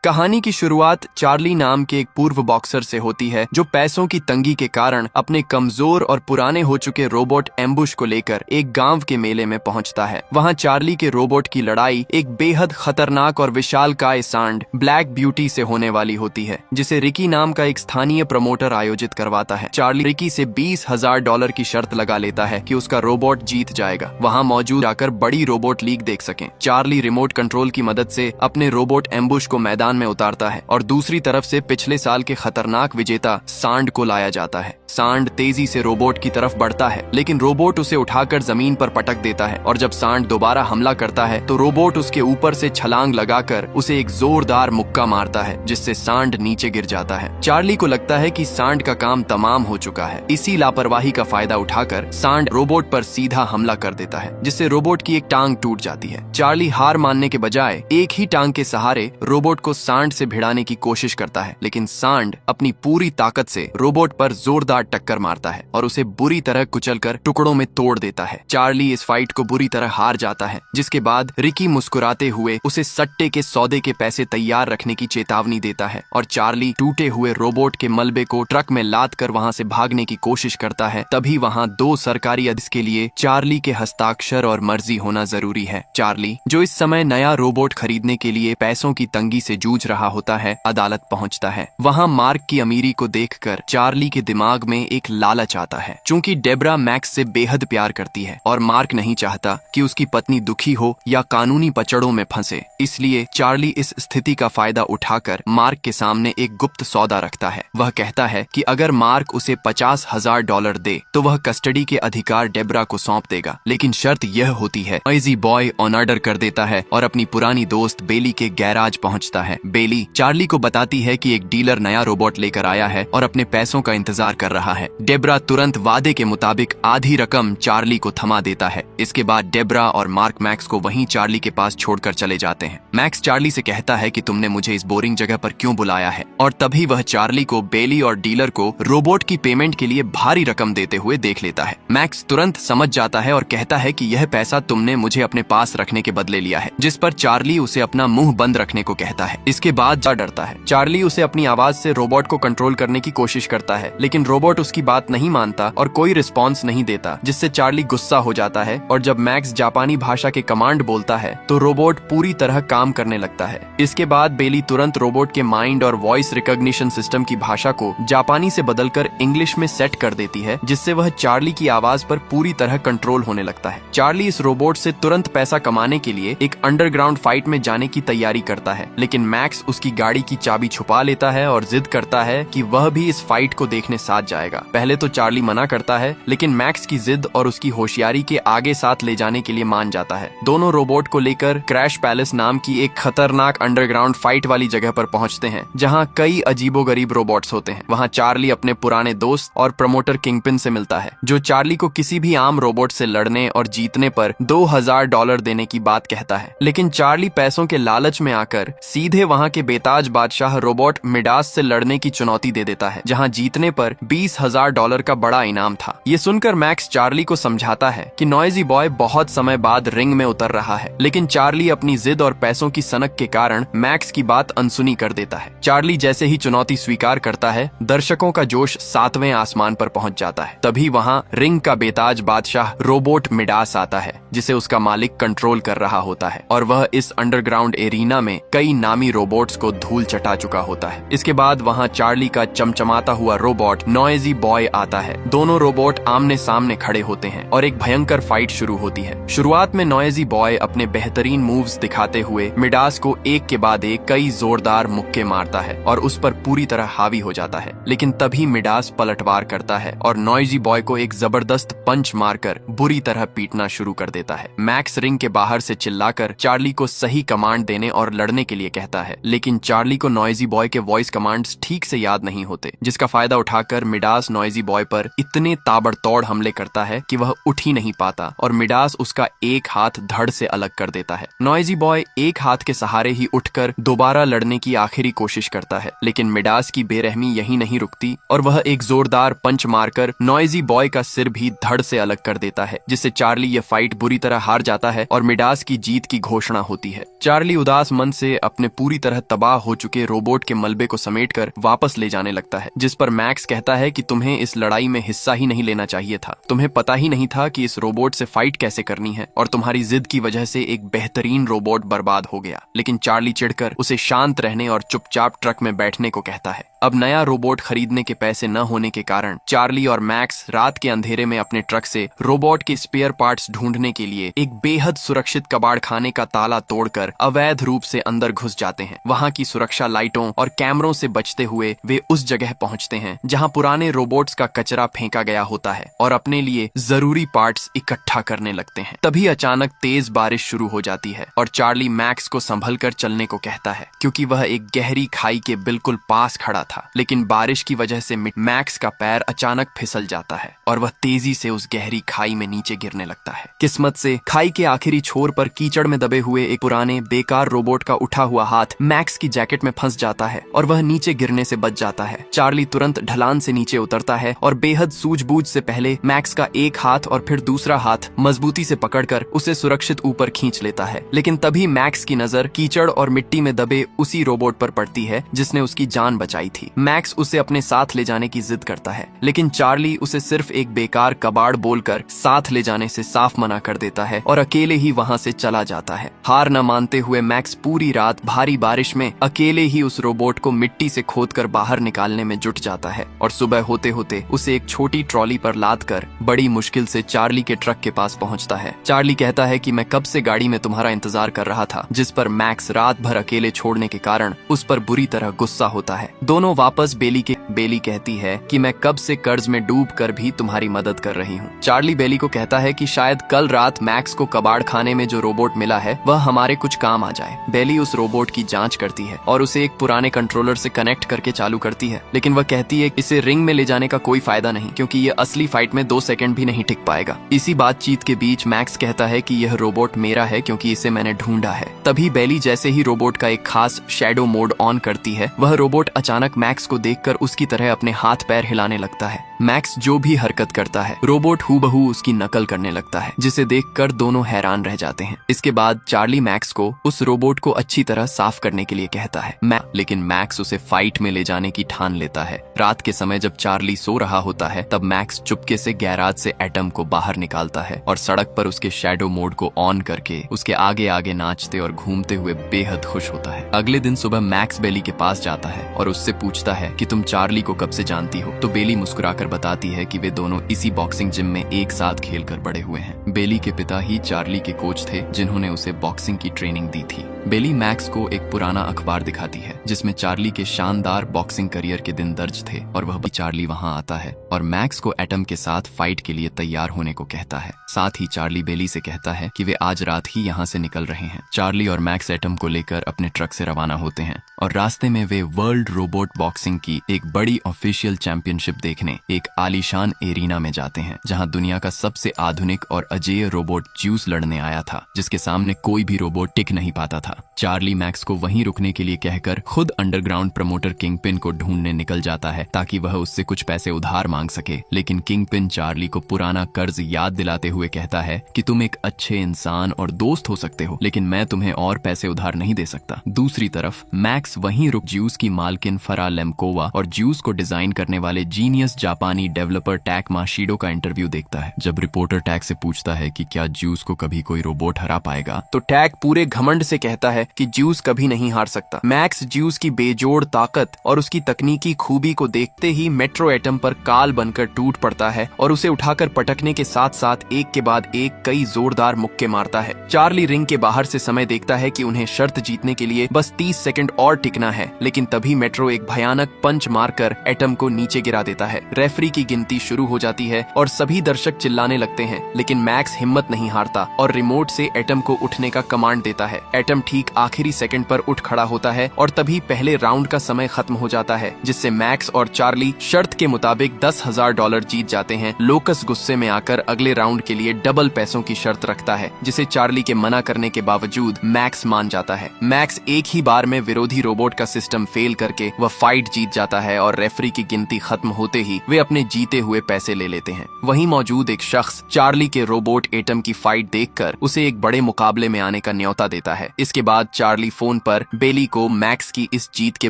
कहानी की शुरुआत चार्ली नाम के एक पूर्व बॉक्सर से होती है जो पैसों की तंगी के कारण अपने कमजोर और पुराने हो चुके रोबोट एम्बुश को लेकर एक गांव के मेले में पहुंचता है। वहां चार्ली के रोबोट की लड़ाई एक बेहद खतरनाक और विशालकाय सांड ब्लैक ब्यूटी से होने वाली होती है, जिसे रिकी नाम का एक स्थानीय प्रमोटर आयोजित करवाता है। चार्ली रिकी से $20,000 की शर्त लगा लेता है कि उसका रोबोट जीत जाएगा, वहां मौजूद जाकर बड़ी रोबोट लीग देख सकें। चार्ली रिमोट कंट्रोल की मदद से अपने रोबोट एम्बुश को मैदान में उतारता है और दूसरी तरफ से पिछले साल के खतरनाक विजेता सांड को लाया जाता है। सांड तेजी से रोबोट की तरफ बढ़ता है, लेकिन रोबोट उसे उठाकर जमीन पर पटक देता है और जब सांड दोबारा हमला करता है तो रोबोट उसके ऊपर से छलांग लगाकर उसे एक जोरदार मुक्का मारता है, जिससे सांड नीचे गिर जाता है। चार्ली को लगता है कि सांड का काम तमाम हो चुका है। इसी लापरवाही का फायदा उठाकर सांड रोबोट पर सीधा हमला कर देता है, जिससे रोबोट की एक टांग टूट जाती है। चार्ली हार मानने के बजाय एक ही टांग के सहारे रोबोट को सांड से भिड़ाने की कोशिश करता है, लेकिन सांड अपनी पूरी ताकत से रोबोट पर जोरदार टक्कर मारता है और उसे बुरी तरह कुचलकर टुकड़ों में तोड़ देता है। चार्ली इस फाइट को बुरी तरह हार जाता है, जिसके बाद रिकी मुस्कुराते हुए उसे सट्टे के सौदे के पैसे तैयार रखने की चेतावनी देता है और चार्ली टूटे हुए रोबोट के मलबे को ट्रक में लाद कर वहां से भागने की कोशिश करता है। तभी वहां 2 सरकारी अधिकारी के लिए चार्ली के हस्ताक्षर और मर्जी होना जरूरी है। चार्ली, जो इस समय नया रोबोट खरीदने के लिए पैसों की तंगी से जूझ रहा होता है, अदालत पहुंचता है। वहां मार्क की अमीरी को देखकर चार्ली के दिमाग में एक लालच आता है। चूंकि डेब्रा मैक्स से बेहद प्यार करती है और मार्क नहीं चाहता कि उसकी पत्नी दुखी हो या कानूनी पचड़ों में फंसे, इसलिए चार्ली इस स्थिति का फायदा उठाकर मार्क के सामने एक गुप्त सौदा रखता है। वह कहता है कि अगर मार्क उसे $50,000 दे तो वह कस्टडी के अधिकार डेब्रा को सौंप देगा, लेकिन शर्त यह होती है। नॉइजी बॉय ऑन ऑर्डर कर देता है और अपनी पुरानी दोस्त बेली के गैराज पहुंचता है। बेली चार्ली को बताती है कि एक डीलर नया रोबोट लेकर आया है और अपने पैसों का इंतजार कर रहा है। डेब्रा तुरंत वादे के मुताबिक आधी रकम चार्ली को थमा देता है। इसके बाद डेब्रा और मार्क मैक्स को वहीं चार्ली के पास छोड़कर चले जाते हैं। मैक्स चार्ली से कहता है कि तुमने मुझे इस बोरिंग जगह पर क्यों बुलाया है, और तभी वह चार्ली को बेली और डीलर को रोबोट की पेमेंट के लिए भारी रकम देते हुए देख लेता है। मैक्स तुरंत समझ जाता है और कहता है कि यह पैसा तुमने मुझे अपने पास रखने के बदले लिया है, जिस पर चार्ली उसे अपना मुंह बंद रखने को कहता है। इसके बाद डरता है। चार्ली उसे अपनी आवाज से रोबोट को कंट्रोल करने की कोशिश करता है, लेकिन रोबोट उसकी बात नहीं मानता और कोई रिस्पॉन्स नहीं देता, जिससे चार्ली गुस्सा हो जाता है। और जब मैक्स जापानी भाषा के कमांड बोलता है तो रोबोट पूरी तरह काम करने लगता है। इसके बाद बेली तुरंत रोबोट के माइंड और वॉइस रिकॉग्निशन सिस्टम की भाषा को जापानी से बदलकर इंग्लिश में सेट कर देती है, जिससे वह चार्ली की आवाज पर पूरी तरह कंट्रोल होने लगता है। चार्ली इस रोबोट से तुरंत पैसा कमाने के लिए एक अंडरग्राउंड फाइट में जाने की तैयारी करता है, लेकिन मैक्स उसकी गाड़ी की चाबी छुपा लेता है और जिद करता है कि वह भी इस फाइट को देखने साथ जाएगा। पहले तो चार्ली मना करता है, लेकिन मैक्स की जिद और उसकी होशियारी के आगे साथ ले जाने के लिए मान जाता है। दोनों रोबोट को लेकर क्रैश पैलेस नाम की एक खतरनाक अंडरग्राउंड फाइट वाली जगह पर पहुंचते हैं, जहां कई अजीबोगरीब रोबोट्स होते हैं। वहां चार्ली अपने पुराने दोस्त और प्रमोटर किंगपिन से मिलता है, जो चार्ली को किसी भी आम रोबोट से लड़ने और जीतने पर $2,000 देने की बात कहता है। लेकिन चार्ली पैसों के लालच में आकर सीधे वहां के बेताज बादशाह रोबोट मिडास से लड़ने की चुनौती दे देता है, जहां जीतने पर $20,000 का बड़ा इनाम था। ये सुनकर मैक्स चार्ली को समझाता है कि नॉइजी बॉय बहुत समय बाद रिंग में उतर रहा है, लेकिन चार्ली अपनी जिद और पैसों की सनक के कारण मैक्स की बात अनसुनी कर देता है। चार्ली जैसे ही चुनौती स्वीकार करता है, दर्शकों का जोश 7वें आसमान पर पहुंच जाता है। तभी वहां रिंग का बेताज बादशाह रोबोट मिडास आता है, जिसे उसका मालिक कंट्रोल कर रहा होता है, और वह इस अंडरग्राउंड एरिना में कई नामी रोबोट्स को धूल चटा चुका होता है। इसके बाद वहां चार्ली का चमचमाता हुआ रोबोट नॉइजी बॉय आता है। दोनों रोबोट आमने सामने खड़े होते हैं और एक भयंकर फाइट शुरू होती है। शुरुआत में नॉइजी बॉय अपने बेहतरीन मूव्स दिखाते हुए मिडास को एक के बाद एक कई जोरदार मुक्के मारता है और उस पर पूरी तरह हावी हो जाता है, लेकिन तभी मिडास पलटवार करता है और नॉइजी बॉय को एक जबरदस्त पंच मारकर बुरी तरह पीटना शुरू कर देता है। मैक्स रिंग के बाहर से चिल्लाकर चार्ली को सही कमांड देने और लड़ने के लिए कहता है, लेकिन चार्ली को नॉइजी बॉय के वॉइस कमांड्स ठीक से याद नहीं होते, जिसका फायदा उठाकर मिडास नॉइजी बॉय पर इतने ताबड़तोड़ हमले करता है कि वह उठ ही नहीं पाता और मिडास उसका एक हाथ धड़ से अलग कर देता है। नॉइजी बॉय एक हाथ के सहारे ही उठकर दोबारा लड़ने की आखिरी कोशिश करता है, लेकिन मिडास की बेरहमी यही नहीं रुकती और वह एक जोरदार पंच मारकर नॉइजी बॉय का सिर भी धड़ से अलग कर देता है, जिससे चार्ली यह फाइट बुरी तरह हार जाता है और मिडास की जीत की घोषणा होती है। चार्ली उदास मन से अपने पूरी पूरी तरह तबाह हो चुके रोबोट के मलबे को समेटकर वापस ले जाने लगता है, जिस पर मैक्स कहता है कि तुम्हें इस लड़ाई में हिस्सा ही नहीं लेना चाहिए था, तुम्हें पता ही नहीं था कि इस रोबोट से फाइट कैसे करनी है और तुम्हारी जिद की वजह से एक बेहतरीन रोबोट बर्बाद हो गया। लेकिन चार्ली चिढ़कर उसे शांत रहने और चुपचाप ट्रक में बैठने को कहता है। अब नया रोबोट खरीदने के पैसे न होने के कारण चार्ली और मैक्स रात के अंधेरे में अपने ट्रक से रोबोट के स्पेयर पार्ट्स ढूंढने के लिए एक बेहद सुरक्षित कबाड़ खाने का ताला तोड़कर अवैध रूप से अंदर घुस जाते हैं। वहां की सुरक्षा लाइटों और कैमरों से बचते हुए वे उस जगह पहुंचते हैं जहां पुराने रोबोट्स का कचरा फेंका गया होता है और अपने लिए जरूरी पार्ट्स इकट्ठा करने लगते हैं। तभी अचानक तेज बारिश शुरू हो जाती है और चार्ली मैक्स को संभल कर चलने को कहता है, क्योंकि वह एक गहरी खाई के बिल्कुल पास खड़ा था। लेकिन बारिश की वजह से मैक्स का पैर अचानक फिसल जाता है और वह तेजी से उस गहरी खाई में नीचे गिरने लगता है। किस्मत से खाई के आखिरी छोर पर कीचड़ में दबे हुए एक पुराने बेकार रोबोट का उठा हुआ हाथ मैक्स की जैकेट में फंस जाता है और वह नीचे गिरने से बच जाता है। चार्ली तुरंत ढलान से नीचे उतरता है और बेहद सूझबूझ से पहले मैक्स का एक हाथ और फिर दूसरा हाथ मजबूती से पकड़कर उसे सुरक्षित ऊपर खींच लेता है। लेकिन तभी मैक्स की नजर कीचड़ और मिट्टी में दबे उसी रोबोट पर पड़ती है जिसने उसकी जान बचाई थी। मैक्स उसे अपने साथ ले जाने की जिद करता है, लेकिन चार्ली उसे सिर्फ एक बेकार कबाड़ बोलकर साथ ले जाने से साफ मना कर देता है और अकेले ही वहां से चला जाता है। हार न मानते हुए मैक्स पूरी रात भारी बारिश में अकेले ही उस रोबोट को मिट्टी से खोदकर बाहर निकालने में जुट जाता है और सुबह होते होते उसे एक छोटी ट्रॉली पर लाद कर बड़ी मुश्किल से चार्ली के ट्रक के पास पहुंचता है। चार्ली कहता है कि मैं कब से गाड़ी में तुम्हारा इंतजार कर रहा था, जिस पर मैक्स रात भर अकेले छोड़ने के कारण उस पर बुरी तरह गुस्सा होता है। दोनों वापस बेली कहती है कि मैं कब से कर्ज में डूब कर भी तुम्हारी मदद कर रही हूँ। चार्ली बेली को कहता है कि शायद कल रात मैक्स को कबाड़ खाने में जो रोबोट मिला है वह हमारे कुछ काम आ जाए। बेली उस रोबोट की जांच करती है और उसे एक पुराने कंट्रोलर से कनेक्ट करके चालू करती है, लेकिन वह कहती है इसे रिंग में ले जाने का कोई फायदा नहीं, क्योंकि ये असली फाइट में 2 सेकंड भी नहीं टिक पाएगा। इसी बातचीत के बीच मैक्स कहता है कि यह रोबोट मेरा है क्योंकि इसे मैंने ढूंढा है। तभी बेली जैसे ही रोबोट का एक खास शैडो मोड ऑन करती है, वह रोबोट अचानक मैक्स को देखकर उसकी तरह अपने हाथ पैर हिलाने लगता है। मैक्स जो भी हरकत करता है रोबोट हूबहू उसकी नकल करने लगता है, जिसे देखकर दोनों हैरान रह जाते हैं। इसके बाद चार्ली मैक्स को उस रोबोट को अच्छी तरह साफ करने के लिए कहता है, लेकिन मैक्स उसे फाइट में ले जाने की ठान लेता है। रात के समय जब चार्ली सो रहा होता है तब मैक्स चुपके से गैराज से एटम को बाहर निकालता है और सड़क पर उसके शैडो मोड को ऑन करके उसके आगे आगे नाचते और घूमते हुए बेहद खुश होता है। अगले दिन सुबह मैक्स बेली के पास जाता है और उससे पूछता है कि तुम चार्ली को कब से जानती हो, तो बेली मुस्कुराकर बताती है कि वे दोनों इसी बॉक्सिंग जिम में एक साथ खेलकर बड़े हुए हैं। बेली के पिता ही चार्ली के कोच थे जिन्होंने उसे बॉक्सिंग की ट्रेनिंग दी थी। बेली मैक्स को एक पुराना अखबार दिखाती है जिसमें चार्ली के शानदार बॉक्सिंग करियर के दिन दर्ज थे और वह भी चार्ली वहां आता है और मैक्स को एटम के साथ फाइट के लिए तैयार होने को कहता है। साथ ही चार्ली बेली से कहता है कि वे आज रात ही यहाँ से निकल रहे हैं। चार्ली और मैक्स एटम को लेकर अपने ट्रक से रवाना होते हैं और रास्ते में वे वर्ल्ड रोबोट बॉक्सिंग की एक बड़ी ऑफिशियल चैंपियनशिप देखने एक आलीशान एरिना में जाते हैं, जहां दुनिया का सबसे आधुनिक और अजेय रोबोट ज्यूस लड़ने आया था, जिसके सामने कोई भी रोबोट टिक नहीं पाता था। चार्ली मैक्स को वहीं रुकने के लिए कहकर खुद अंडरग्राउंड प्रमोटर किंगपिन को ढूंढने निकल जाता है ताकि वह उससे कुछ पैसे उधार मांग सके। लेकिन किंगपिन चार्ली को पुराना कर्ज याद दिलाते हुए कहता है कि तुम एक अच्छे इंसान और दोस्त हो सकते हो, लेकिन मैं तुम्हें और पैसे उधार नहीं दे सकता। दूसरी तरफ मैक्स वहीं रुक ज्यूस की मालकिन फरा लेमकोवा और ज्यूस को डिजाइन करने वाले जीनियस जापानी डेवलपर टैक माशीडो का इंटरव्यू देखता है। जब रिपोर्टर टैक से पूछता है कि क्या ज्यूस को कभी कोई रोबोट हरा पाएगा, तो टैक पूरे घमंड से कहता है कि ज्यूस कभी नहीं हार सकता। मैक्स ज्यूस की बेजोड़ ताकत और उसकी तकनीकी खूबी को देखते ही मेट्रो एटम पर काल बनकर टूट पड़ता है और उसे उठाकर पटकने के साथ साथ एक के बाद एक कई जोरदार मुक्के मारता है। चार्ली रिंग के बाहर से समय देखता है कि उन्हें शर्त जीतने के लिए बस 30 सेकंड और टिकना है, लेकिन तभी मेट्रो एक भयानक पंच मारकर एटम को नीचे गिरा देता है। रेफरी की गिनती शुरू हो जाती है और सभी दर्शक चिल्लाने लगते हैं, लेकिन मैक्स हिम्मत नहीं हारता और रिमोट से एटम को उठने का कमांड देता है। एटम ठीक आखिरी सेकंड पर उठ खड़ा होता है और तभी पहले राउंड का समय खत्म हो जाता है, जिससे मैक्स और चार्ली शर्त के मुताबिक $10,000 जीत जाते हैं। लोकस गुस्से में आकर अगले राउंड के लिए डबल पैसों की शर्त रखता है, जिसे चार्ली के मना करने के बावजूद मैक्स मान जाता है। मैक्स एक ही बार में विरोधी रोबोट का सिस्टम फेल करके वह फाइट जीत जाता है और रेफरी की गिनती खत्म होते ही वे अपने जीते हुए पैसे ले लेते हैं। वहीं मौजूद एक शख्स चार्ली के रोबोट एटम की फाइट देखकर उसे एक बड़े मुकाबले में आने का न्योता देता है। इसके बाद चार्ली फोन पर बेली को मैक्स की इस जीत के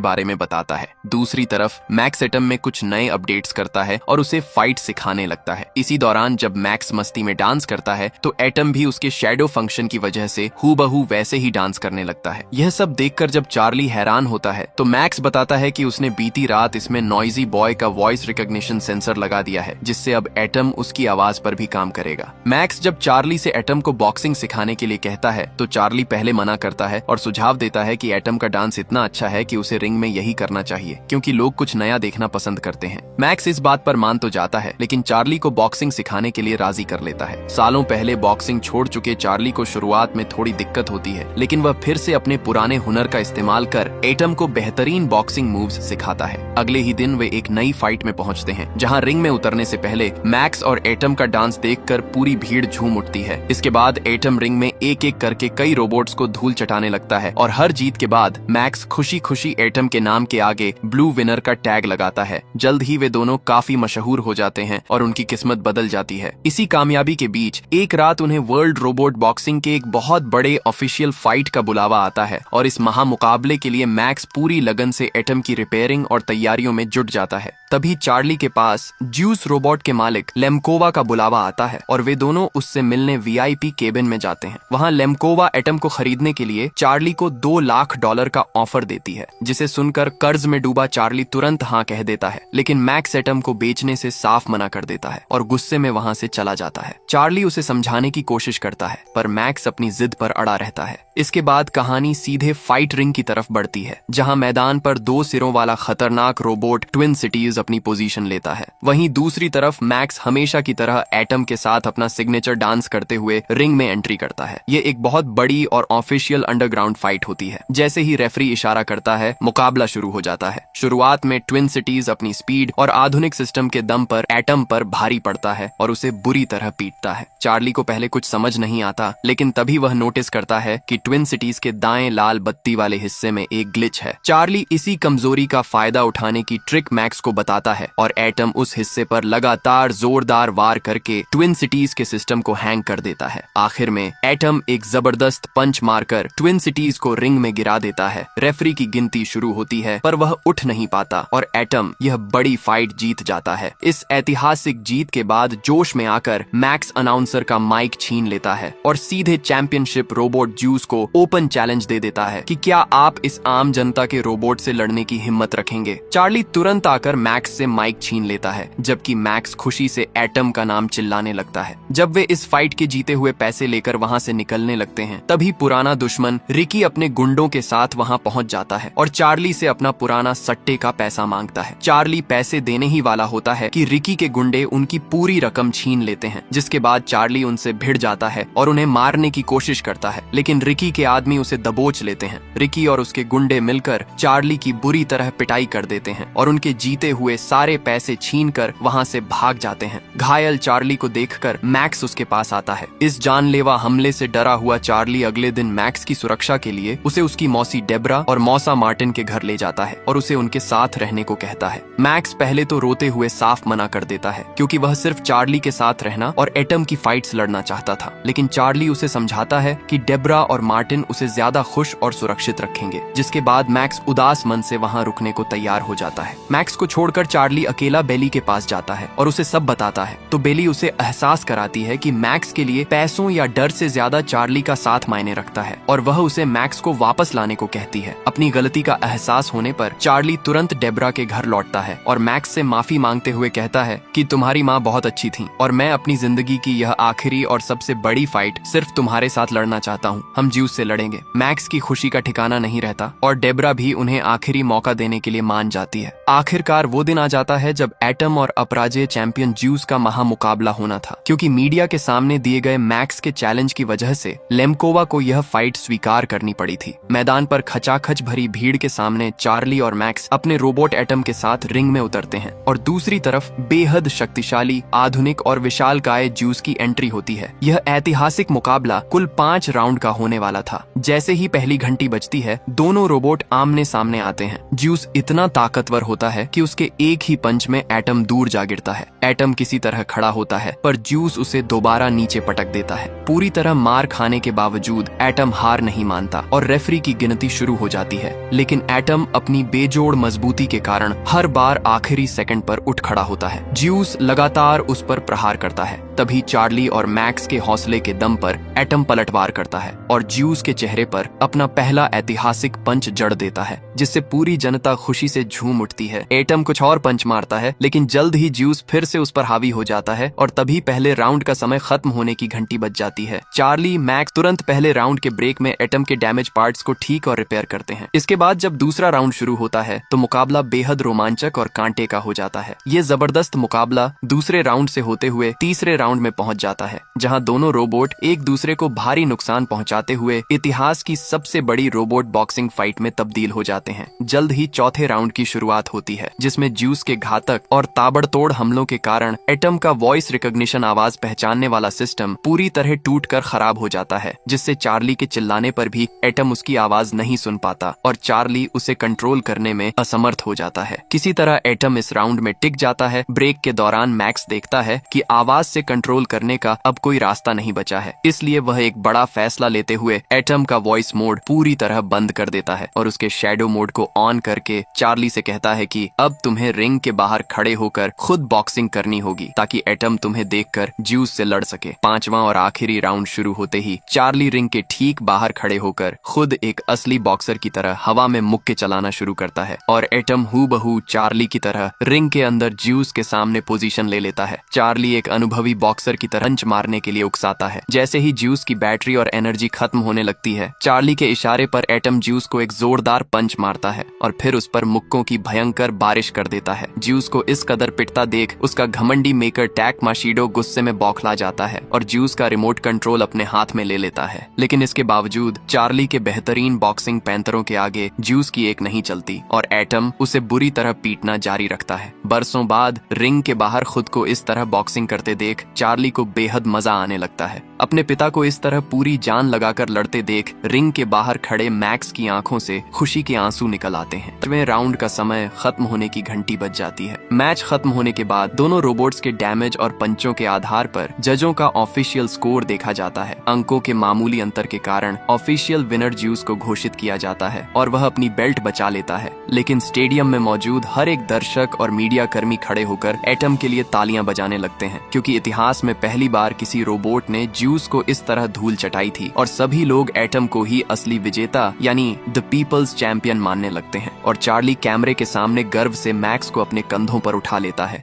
बारे में बताता है। दूसरी तरफ मैक्स एटम में कुछ नए अपडेट्स करता है और उसे फाइट सिखाने लगता है। इसी दौरान जब मैक्स मस्ती में डांस करता है तो एटम भी उसके शैडो फंक्शन की वजह से हूबहू वैसे ही डांस करने लगता है। यह सब देखकर जब चार्ली हैरान होता है तो मैक्स बताता है कि उसने बीती रात इसमें नॉइजी बॉय का वॉइस रिकॉग्निशन सेंसर लगा दिया है, जिससे अब एटम उसकी आवाज पर भी काम करेगा। मैक्स जब चार्ली से एटम को बॉक्सिंग सिखाने के लिए कहता है तो चार्ली पहले मना करता है और सुझाव देता है कि एटम का डांस इतना अच्छा है कि उसे रिंग में यही करना चाहिए, क्योंकि लोग कुछ नया देखना पसंद करते हैं। मैक्स इस बात पर मान तो जाता है, लेकिन चार्ली को बॉक्सिंग सिखाने के लिए राजी कर लेता है। सालों पहले बॉक्सिंग छोड़ चुके चार्ली को शुरुआत में थोड़ी दिक्कत होती है, लेकिन वह फिर से अपने पुराने हुनर का इस्तेमाल कर एटम को बेहतरीन बॉक्सिंग मूव्स सिखाता है। अगले ही दिन वे एक नई फाइट में पहुंचते हैं, जहां रिंग में उतरने से पहले मैक्स और एटम का डांस देखकर पूरी भीड़ झूम उठती है। इसके बाद एटम रिंग में एक एक करके कई रोबोट्स को धूल चटाने लगता है और हर जीत के बाद मैक्स खुशी खुशी एटम के नाम के आगे ब्लू विनर का टैग लगाता है। जल्द ही वे दोनों काफी मशहूर हो जाते हैं और उनकी किस्मत बदल जाती है। इसी कामयाबी के बीच एक रात उन्हें वर्ल्ड रोबोट बॉक्सिंग के एक बहुत बड़े ऑफिशियल फाइट का बुलावा आता है और इस महामुकाबले के लिए मैक्स पूरी लगन से एटम की रिपेयरिंग और तैयारियों में जुट जाता है। तभी चार्ली के पास ज्यूस रोबोट के मालिक लेम्कोवा का बुलावा आता है और वे दोनों उससे मिलने वीआईपी केबिन में जाते हैं। वहां लेम्कोवा एटम को खरीदने के लिए चार्ली को $2 लाख का ऑफर देती है, जिसे सुनकर कर्ज में डूबा चार्ली तुरंत हाँ कह देता है, लेकिन मैक्स एटम को बेचने से साफ मना कर देता है और गुस्से में वहां से चला जाता है। चार्ली उसे समझाने की कोशिश करता है, पर मैक्स अपनी जिद पर अड़ा रहता है। इसके बाद कहानी सीधे फाइट रिंग की तरफ बढ़ती है, जहां मैदान पर 2 सिरों वाला खतरनाक रोबोट ट्विन सिटीज अपनी पोजीशन लेता है। वहीं दूसरी तरफ मैक्स हमेशा की तरह एटम के साथ अपना सिग्नेचर डांस करते हुए रिंग में एंट्री करता है। ये एक बहुत बड़ी और ऑफिशियल अंडरग्राउंड फाइट होती है। जैसे ही रेफरी इशारा करता है, मुकाबला शुरू हो जाता है। शुरुआत में ट्विन सिटीज अपनी स्पीड और आधुनिक सिस्टम के दम पर एटम पर भारी पड़ता है और उसे बुरी तरह पीटता है। चार्ली को पहले कुछ समझ नहीं आता, लेकिन तभी वह नोटिस करता है कि ट्विन सिटीज के दाएं लाल बत्ती वाले हिस्से में एक ग्लिच है। चार्ली इसी कमजोरी का फायदा उठाने की ट्रिक मैक्स को बताता है और एटम उस हिस्से पर लगातार जोरदार वार करके ट्विन सिटीज के सिस्टम को हैंग कर देता है। आखिर में एटम एक जबरदस्त पंच मारकर ट्विन सिटीज को रिंग में गिरा देता है। रेफरी की गिनती शुरू होती है, पर वह उठ नहीं पाता और एटम यह बड़ी फाइट जीत जाता है। इस ऐतिहासिक जीत के बाद जोश में आकर मैक्स अनाउंसर का माइक छीन लेता है और सीधे चैंपियनशिप रोबोट ज्यूस को ओपन चैलेंज दे देता है कि क्या आप इस आम जनता के रोबोट से लड़ने की हिम्मत रखेंगे। चार्ली तुरंत आकर मैक्स से माइक छीन लेता है, जबकि मैक्स खुशी से एटम का नाम चिल्लाने लगता है। जब वे इस फाइट के जीते हुए पैसे लेकर वहां से निकलने लगते हैं, तभी पुराना दुश्मन रिकी अपने गुंडों के साथ वहां पहुंच जाता है और चार्ली से अपना पुराना सट्टे का पैसा मांगता है। चार्ली पैसे देने ही वाला होता है कि रिकी के गुंडे उनकी पूरी रकम छीन लेते हैं, जिसके बाद चार्ली उनसे भिड़ जाता है और उन्हें मारने की कोशिश करता है, लेकिन रिकी के आदमी उसे दबोच लेते हैं। रिकी और उसके गुंडे मिलकर चार्ली की बुरी तरह पिटाई कर देते हैं और उनके जीते हुए सारे पैसे छीनकर वहां से भाग जाते हैं। घायल चार्ली को देखकर मैक्स उसके पास आता है। इस जानलेवा हमले से डरा हुआ चार्ली अगले दिन मैक्स की सुरक्षा के लिए उसे उसकी मौसी डेब्रा और मौसा मार्टिन के घर ले जाता है और उसे उनके साथ रहने को कहता है। मैक्स पहले तो रोते हुए साफ मना कर देता है, क्योंकि वह सिर्फ चार्ली के साथ रहना और एटम की फाइट्स लड़ना चाहता था, लेकिन चार्ली उसे समझाता है कि डेब्रा और मार्टिन उसे ज्यादा खुश और सुरक्षित रखेंगे, जिसके बाद मैक्स उदास मन से वहां रुकने को तैयार हो जाता है। मैक्स को छोड़कर चार्ली अकेला बेली के पास जाता है और उसे सब बताता है, तो बेली उसे एहसास कराती है कि मैक्स के लिए पैसों या डर से ज्यादा चार्ली का साथ मायने रखता है और वह उसे मैक्स को वापस लाने को कहती है। अपनी गलती का एहसास होने पर चार्ली तुरंत डेब्रा के घर लौटता है और मैक्स से माफी मांगते हुए कहता है कि तुम्हारी माँ बहुत अच्छी थी और मैं अपनी जिंदगी की यह आखिरी और सबसे बड़ी फाइट सिर्फ तुम्हारे साथ लड़ना चाहता हूँ। हम ज्यूस से लड़ेंगे। मैक्स की खुशी का ठिकाना नहीं रहता और डेब्रा भी उन्हें आखिरी मौका देने के लिए मान जाती है। आखिरकार वो दिन आ जाता है जब एटम और अपराजेय चैंपियन ज्यूस का महामुकाबला होना था, क्योंकि मीडिया के सामने दिए गए मैक्स के चैलेंज की वजह से लेम्कोवा को यह फाइट स्वीकार करनी पड़ी थी। मैदान पर खचाखच भरी भीड़ के सामने चार्ली और मैक्स अपने रोबोट एटम के साथ रिंग में उतरते हैं और दूसरी तरफ बेहद शक्तिशाली, आधुनिक और विशालकाय ज्यूस की एंट्री होती है। यह ऐतिहासिक मुकाबला कुल 5 राउंड का होने वाला था। जैसे ही पहली घंटी बजती है, दोनों रोबोट आमने सामने आते हैं। ज्यूस इतना ताकतवर होता है कि उसके एक ही पंच में एटम दूर जा गिरता है। एटम किसी तरह खड़ा होता है, पर ज्यूस उसे दोबारा नीचे पटक देता है। पूरी तरह मार खाने के बावजूद एटम हार नहीं मानता और रेफरी की गिनती शुरू हो जाती है। लेकिन एटम अपनी बेजोड़ मजबूती के कारण हर बार आखिरी सेकंड पर उठ खड़ा होता है। ज्यूस लगातार उस पर प्रहार करता है। तभी चार्ली और मैक्स के हौसले के दम पर एटम पलटवार करता है और ज्यूस के चेहरे पर अपना पहला ऐतिहासिक पंच जड़ देता है, जिससे पूरी जनता खुशी से झूम उठती है। एटम कुछ और पंच मारता है, लेकिन जल्द ही ज्यूस फिर से उस पर हावी हो जाता है और तभी पहले राउंड का समय खत्म होने की घंटी बज जाती है। चार्ली, मैक्स तुरंत पहले राउंड के ब्रेक में एटम के डैमेज पार्ट्स को ठीक और रिपेयर करते हैं। इसके बाद जब दूसरा राउंड शुरू होता है तो मुकाबला बेहद रोमांचक और कांटे का हो जाता है। ये जबरदस्त मुकाबला दूसरे राउंड से होते हुए तीसरे राउंड में पहुंच जाता है, जहां दोनों रोबोट एक दूसरे को भारी नुकसान पहुंचाते हुए इतिहास की सबसे बड़ी रोबोट बॉक्सिंग फाइट में तब्दील हो जाते हैं। जल्द ही चौथे राउंड की शुरुआत होती है, जिसमें ज्यूस के घातक और ताबड़तोड़ हमलों के कारण एटम का वॉइस रिकॉग्निशन आवाज पहचानने वाला सिस्टम पूरी तरह टूटकर खराब हो जाता है, जिससे चार्ली के चिल्लाने पर भी एटम उसकी आवाज नहीं सुन पाता और चार्ली उसे कंट्रोल करने में असमर्थ हो जाता है। किसी तरह एटम इस राउंड में टिक जाता है। ब्रेक के दौरान मैक्स देखता है कि आवाज से कंट्रोल करने का अब कोई रास्ता नहीं बचा है, इसलिए वह एक बड़ा फैसला लेते हुए एटम का वॉइस मोड पूरी तरह बंद कर देता है और उसके शैडो मोड को ऑन करके चार्ली से कहता है कि अब तुम्हें रिंग के बाहर खड़े होकर खुद बॉक्सिंग करनी होगी ताकि एटम तुम्हें देखकर ज्यूस से लड़ सके। पांचवा और आखिरी राउंड शुरू होते ही चार्ली रिंग के ठीक बाहर खड़े होकर खुद एक असली बॉक्सर की तरह हवा में मुक्के चलाना शुरू करता है और एटम हूबहू चार्ली की तरह रिंग के अंदर ज्यूस के सामने पोजीशन ले लेता है। चार्ली एक अनुभवी बॉक्सर की तरह पंच मारने के लिए उकसाता है। जैसे ही ज्यूस की बैटरी और एनर्जी खत्म होने लगती है, चार्ली के इशारे पर एटम ज्यूस को एक जोरदार पंच मारता है और फिर उस पर मुक्कों की भयंकर बारिश कर देता है। ज्यूस को इस कदर पिटता देख उसका घमंडी मेकर टैक माशीडो गुस्से में बौखला जाता है और ज्यूस का रिमोट कंट्रोल अपने हाथ में ले लेता है। लेकिन इसके बावजूद चार्ली के बेहतरीन बॉक्सिंग पैंतरों के आगे ज्यूस की एक नहीं चलती और एटम उसे बुरी तरह पीटना जारी रखता है। बरसों बाद रिंग के बाहर खुद को इस तरह बॉक्सिंग करते देख चार्ली को बेहद मजा आने लगता है। अपने पिता को इस तरह पूरी जान लगाकर लड़ते देख रिंग के बाहर खड़े मैक्स की आंखों से खुशी के आंसू निकल आते हैं। 5वें राउंड का समय खत्म होने की घंटी बज जाती है। मैच खत्म होने के बाद दोनों रोबोट्स के डैमेज और पंचों के आधार पर जजों का ऑफिशियल स्कोर देखा जाता है। अंकों के मामूली अंतर के कारण ऑफिशियल विनर ज्यूस को घोषित किया जाता है और वह अपनी बेल्ट बचा लेता है। लेकिन स्टेडियम में मौजूद हर एक दर्शक और मीडिया कर्मी खड़े होकर एटम के लिए तालियां बजाने लगते हैं, क्योंकि इतिहास में पहली बार किसी रोबोट ने ज्यूस को इस तरह धूल चटाई थी और सभी लोग एटम को ही असली विजेता यानी द पीपल्स चैंपियन मानने लगते हैं। और चार्ली कैमरे के सामने गर्व से मैक्स को अपने कंधों पर उठा लेता है।